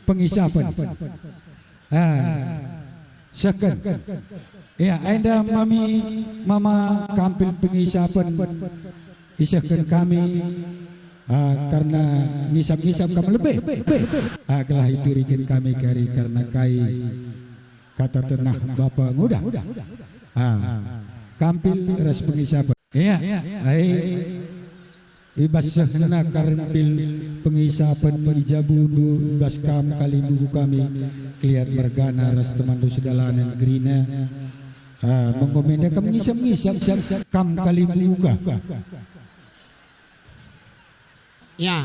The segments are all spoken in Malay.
pengisapan. Second, ya anda mama kampil pengisapan isahkan kami karena ngisap-ngisap kami lebih. Kelah itu rikin kami kari karena kai kata tenah bapa ngudah. Kampil ras pengisapan. Ya, ibasahna kampil pengisapan ijabudu ibas kam kali buku kami kliat mergana ras temandu sedalanan gerina mengomenda kam ngisap-ngisap kam kali buka. Ya,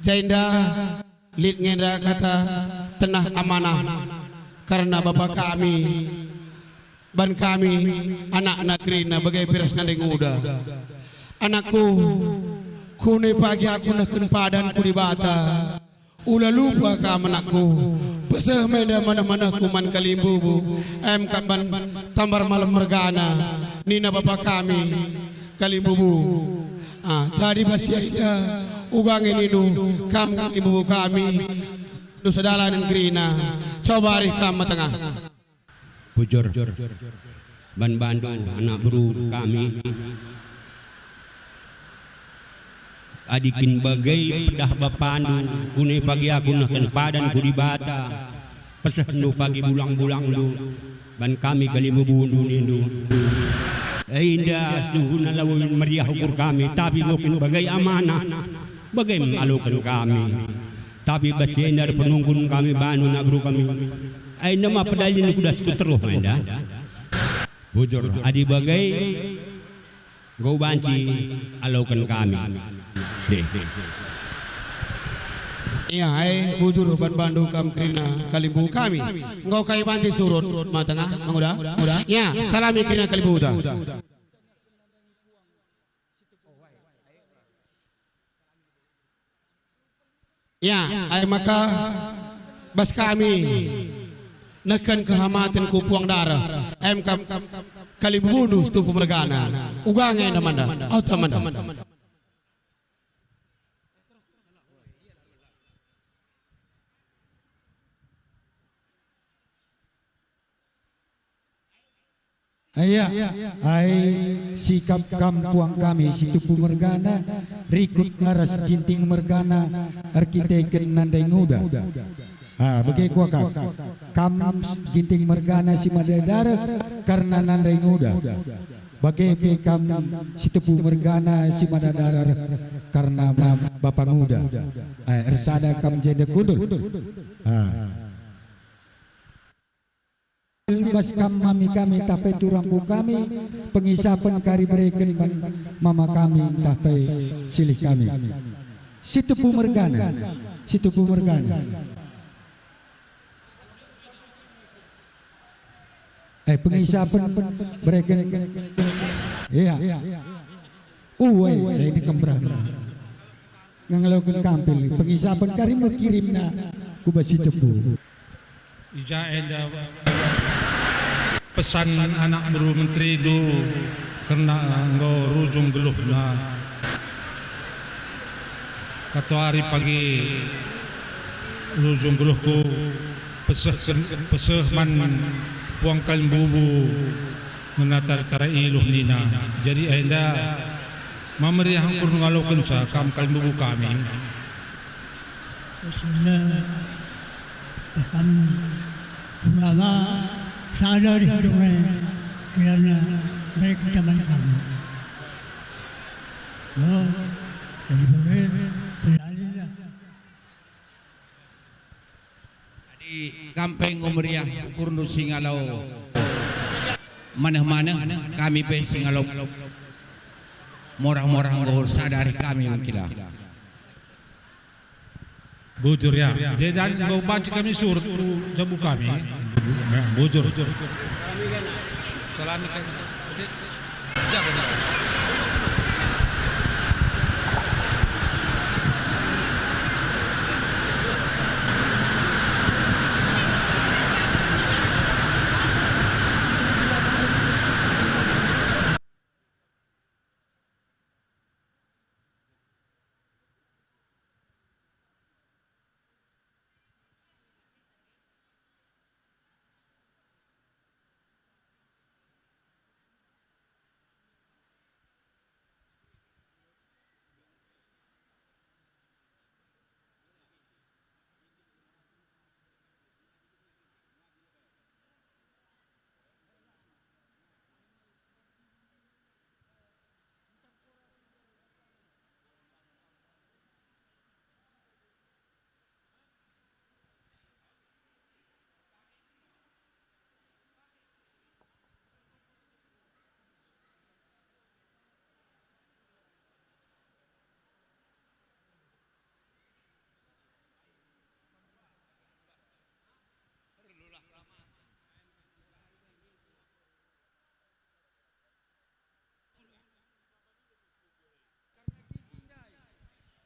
Jainda lid ngendra kata tenah amanah karena bapak kami ban kami anak-anak rina bagai piras nandeng uda. Anakku kune pagi aku nak padan ku di bata ula lupa kam anakku besah meda mana-mana kuman kalimbubu kaban tambar malam mergana nina bapak kami kalimbubu. Tadi masih ada ugang ini nu kam ibu kami nu sedalan gerina coba hari kam tengah bujur ban bandu anak buru kami adikin bagai dah bapandu kune pagi aku nak padan ku di bata pesah nu pagi bulang-bulang du ban kami kali membundu nindu. Indah suhuna lawin meriah ukur kami tapi mungkin bagai amanah bagai mengalukan kami tapi basinar penunggun kami banu nagru kami ay nama pedalin kuda skuteruh indah bujur adi bagai gau banci alukan kami deh. Iya, bujur ban bandu kam krina kalimbu kami. Engkau kai banci surut matengah mengudah. Ya, salami krina kalimbu udah. Ya, maka bas kami nekan kehamatan kupuang darah. Kam kalimbu budu stupu mergana. Ugange namanda. Autamanda. Sikap kampuang kami situpu mergana rikut ngaras ginting mergana arkiteken nandai nguda. Bagai kuakak kam ginting mergana si madadara karena nandai nguda. Bagai kam situpu mergana si madadara karena bapak nguda. Ersada kam jeda kudul. Bas kam mami kami tapai turangku kami pengisapan kari bereken mama kami tapai silih kami situpu mergana pengisapan bereken iya ini kembrang ngelakukan kampil pengisapan kari mengirimna kubas situpu ija enda pesan anak baru menteri itu karena engkau rujung geluh na kata hari pagi rujung geluhku peseh man puang kalimbubu menatar tarai iluh nina jadi enda mameriah angkur ngalokan sa kam kalimbubu kami kami ulama sadar hidupnya kerana mereka zaman kami. Jadi beralihlah. Di kampung Umriah Kurnu Singalau mana-mana kami pe Singalau morah-morah ngor sadar kami kira. Bujur ya. Dia dan kau baca kami surut jabu kami. Bujur. Salami kan.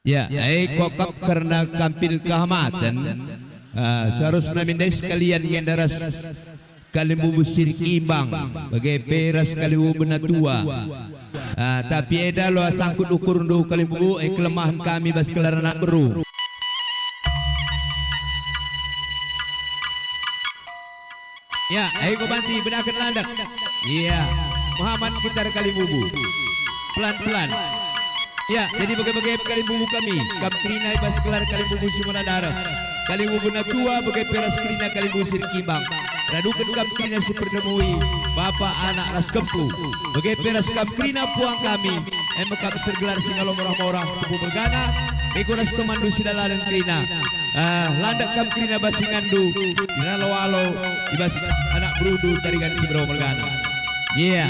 Ya, kokap karena kampil kehormatan. Seharusnya minda sekalian yang daras kalimbu busir kimbang bagai peras kalimbu benatua. Tapi eda lo sangkut ukur do kalimbu kelemahan kami bas kelar anak beru. Ya, ko banti benakan landak. Iya, Muhammad gitar kalimbu. Pelan-pelan. Ya, jadi bagai-bagai kalimbu kami. Kamtrina bas kelar kalimbu Simanadara. Kalimbu benatua bagai peras krina kalimbu sir kimbang. Radukan kamkrina superdemui Bapak anak ras kempu bagai peras kamkrina puang kami mekap sergelar singalo morah-morah sepuh bergana ikunas temandu sidalaran krina landak kamkrina basingandu dinalo-alo ibas anak berudu tarigan sibro bergana. Iya.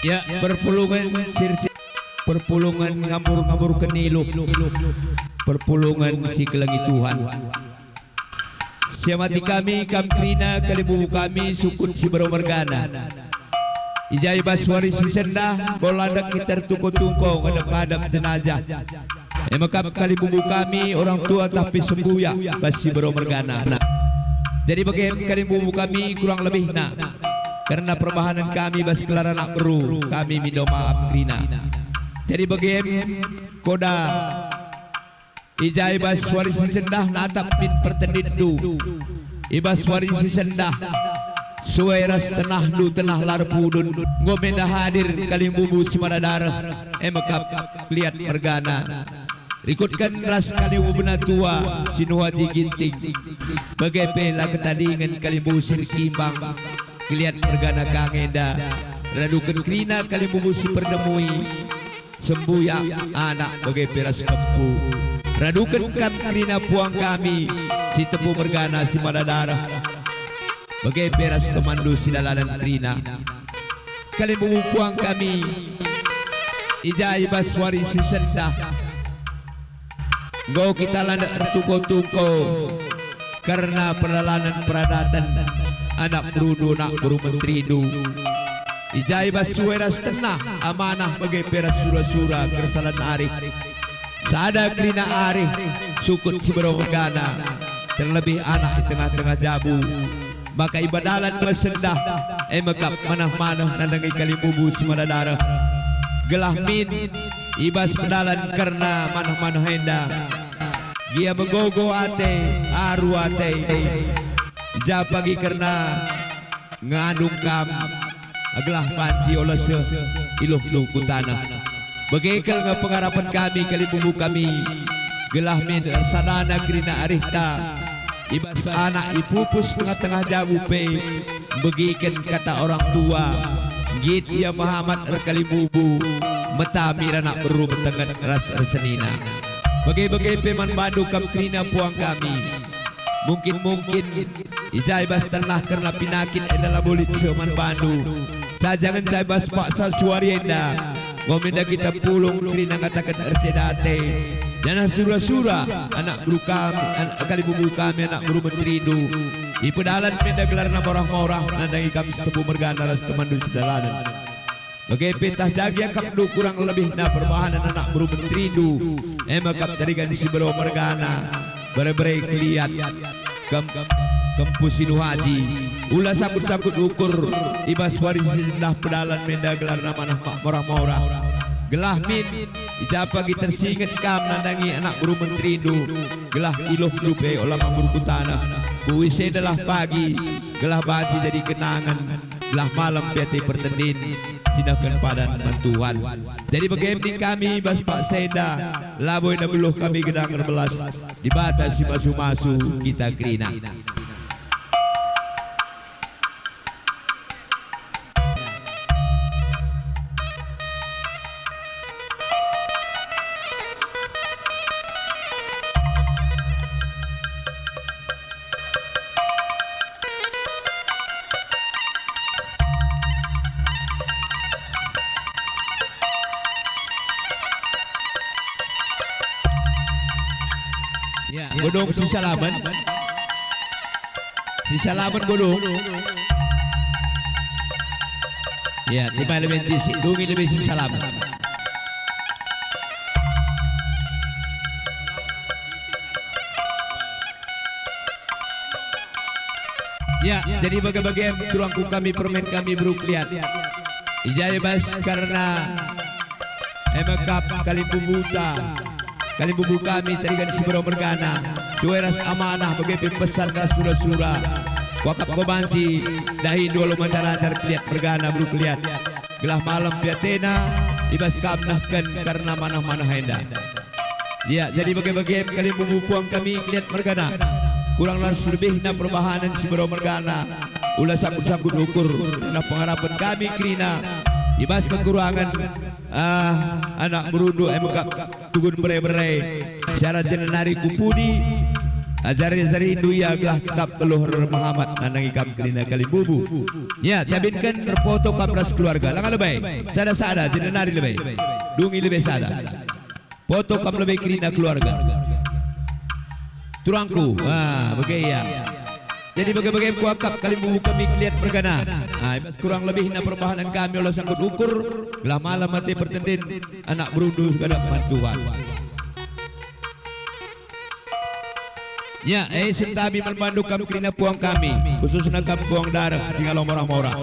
Ya, perpulungan ngambur-ngambur kenilu, perpulungan si kelangi Tuhan. Siamati kami kamkrina kalimbu kami sukun si beromergana. Ijai baswari si sendah bolandak kita tungko-tungko ngadap-ngadap jenazah. Emakap kalimbu kami orang tua tapi sembuya basi beromergana. Jadi bagi kalimbu kami kurang lebih nak. Karena perbahanan kami bas kelar anak beru kami minta maaf krina. Jadi bagaim koda ijai bas warisi sendah natap pin pertendindu ibas warisi sendah suweras tenah du tenah larpudun ngomenda hadir kalimbubu Simanadara emakap lihat mergana rikutkan ras kalimbu benatua sinuhaji ginting bagai pela ketandingan kalimbu sir kimbang kelihat mergana kangenda radukan krina kalimbu superdemui sembuya anak bagai peras kempu radukan krina puang kami si tepu mergana Simanadara bagai peras pemandu sidalanan krina kalimbu puang kami ijai baswari si sendah go kita landak tertungko-tungko karena perjalanan peradatan anak berudu nak buru menteri du ijai basueras tenah amanah bagai peras sura-sura kersalan arif sada krina arif sukut si beromegana terlebih anak di tengah-tengah jabu maka ibadalan bersendah mekap manah-manah nandangi kalimbubu Simanadara gelah min ibas pedalan karena manah-manah hendak dia menggogo ate aru ate pagi karena ngandung kam aglah panti olah se iluh luku tanah bagaikan ngepengarapan kami kalimbubu kami gelah min sadana krina arihta ibas anak ipupus tengah-tengah jabu pe bagikan kata orang tua git ya Muhammad kalimbubu Metami anak beru bertengat ras senina. Bagai-bagai peman bandu kam krina puang kami. Mungkin ijai bas tanah karena pinakit adalah bolit seman bandu. Sajangan jai bas paksa suari enda. Ngomenda kita pulung krina katakan ercedate. Jangan surah-surah anak guru kami, anak kali bubu kami anak guru menteridu. Di pedalan menda gelar na morah-morah nandangi kami setepu mergana ras kemandu sedalanan. Bagai petah jagia kapdu kurang lebih na perbahanan anak guru menteridu. Emakap dari ganti si bero mergana. Bere-bere keliat kempusin haji ulah sakut-sakut ukur ibas waris dah pedalan menda gelar nama mak morah-morah gelah min ijapa kita tersinget kam nandangi anak guru menteridu gelah iluh lupe olah mamur tanah kuise adalah pagi gelah baci jadi kenangan gelah malam piati pertendin sinakan padan bantuan jadi bagaimana kami bas Pak Seda laboy na beluh kami gedang berbelas di batas si masu-masu kita krina. Godong si Salaman godong ya tiba lebih dungi lebih si Salaman ya jadi bagai-bagai turangku kami permen kami berukliat ijaya bas karena emakap kali pembuta kali bubu kami terikan si bero mergana ras amanah bagi pesan ras surah-surah wakap kobanci dahi dua masyarakat keliat mergana buru keliat gelah malam piatena ibas kamnahkan karena manah-manah hendak ya jadi bagi-bagi kali bubu puang kami keliat mergana kurang lebih na perbahanan si bero mergana ulah sakut-sakut ukur na pengharapan kami krina ibas kekurangan anak berudu emukap tugun berai-berai syarat jenenari kupudi azari-azari indu ya gelah kap teluh Muhammad nandangi kam kelina kali bubu ya cabinkan foto kapras keluarga langan lebay sada-sada jenenari lebay dungi lebay sada foto kam lebay kelina keluarga turangku begitu ya jadi bagai-bagai kuakap kali bubu kami keliat bergana kurang lebih na perbahanan kami oleh sangkut ukur gelah malam mati pertendin anak berudu segala bantuan ya sentabi membantu kami kerina puang kami khususnya kami puang darah tinggal morah-morah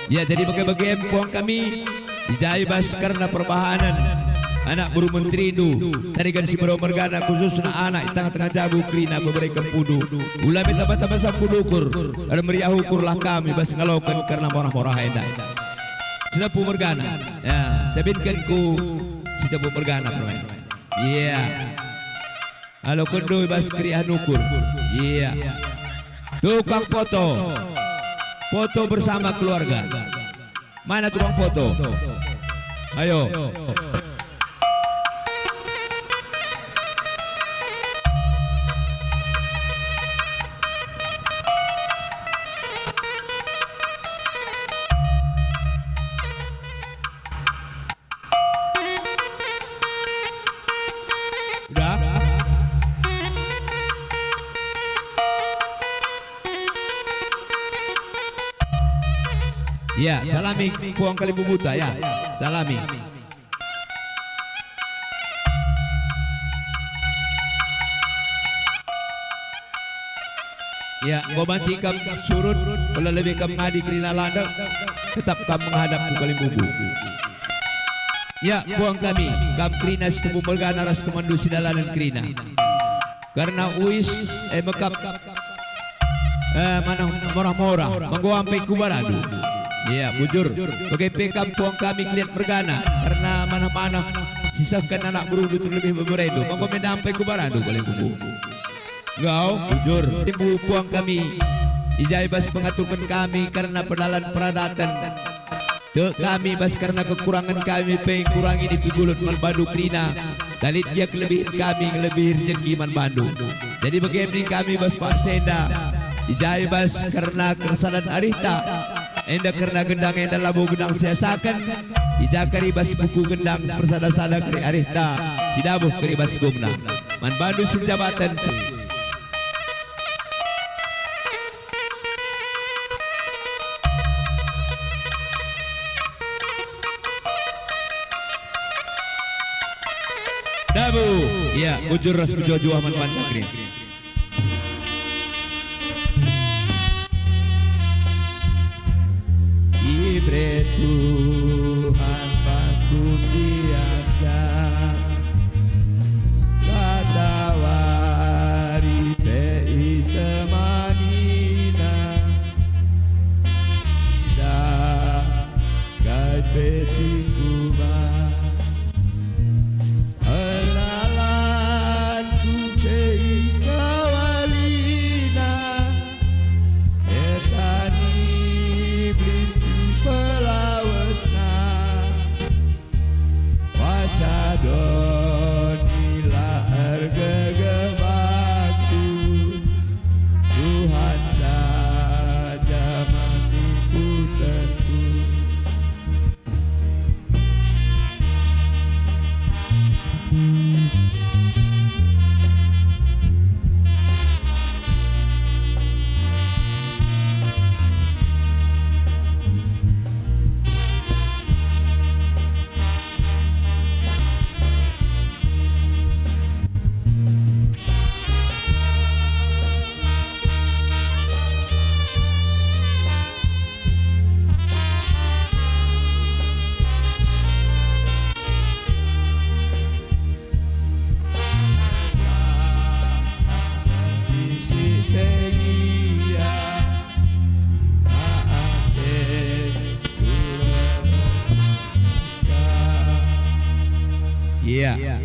ya jadi bagai-bagai puang kami dijai bas karena perbahanan anak buru menteridu tarikan si bero mergana khususnya anak tengah-tengah jabu krina beberei kempudu ulah minta bata-bata sampudu ukur ada meriah ukur lah kami bas ngalaukan karena morah-morah hendak sudah pu mergana ya tabinkan ku sudah pu mergana permain iya halo kendu bas kriah ukur iya tukang foto bersama keluarga mana tukang foto ayo ya, salami puang kali bubuta ya, salami. Ya, gobanti kam surut, bila lebih kam ngadi kerina landak, tetap kam menghadap ku kali bubu. Ya, puang kami, kam kerina setebu mergana ras kemandu sidalanan kerina. Karena uis, mekap, mana morah-morah, menggoampai kubaradu. Ya, bujur. Bagai pekam puang kami keliat bergana karena mana-mana sisakan anak berudu terlebih beberedu. Monggo mendampai kubaradu kali bubu. Gau, bujur. Ibu puang kami ijai bas pengaturkan kami karena pedalan peradatan Tuk kami bas karena kekurangan kami pengen kurangi di Pigulut man Bandu Krina. Dalit dia kelebihan kami lebih rezeki man Bandu. Jadi bagaimana kami bas Pak Senda. Ijai bas karena keresanan arita. Enda karena gendang enda labu gendang siasakan. Ijai kari bas buku gendang persada-sada kari arita. Hidabuh kari bas gumna. Man Bandu Sunjabatan. Dabu, ya, ujur ras bujo-juah man Bandagri. Ibre Tuhan bantu diada, katawari pei temanina, dah kai pesinguma. Yeah.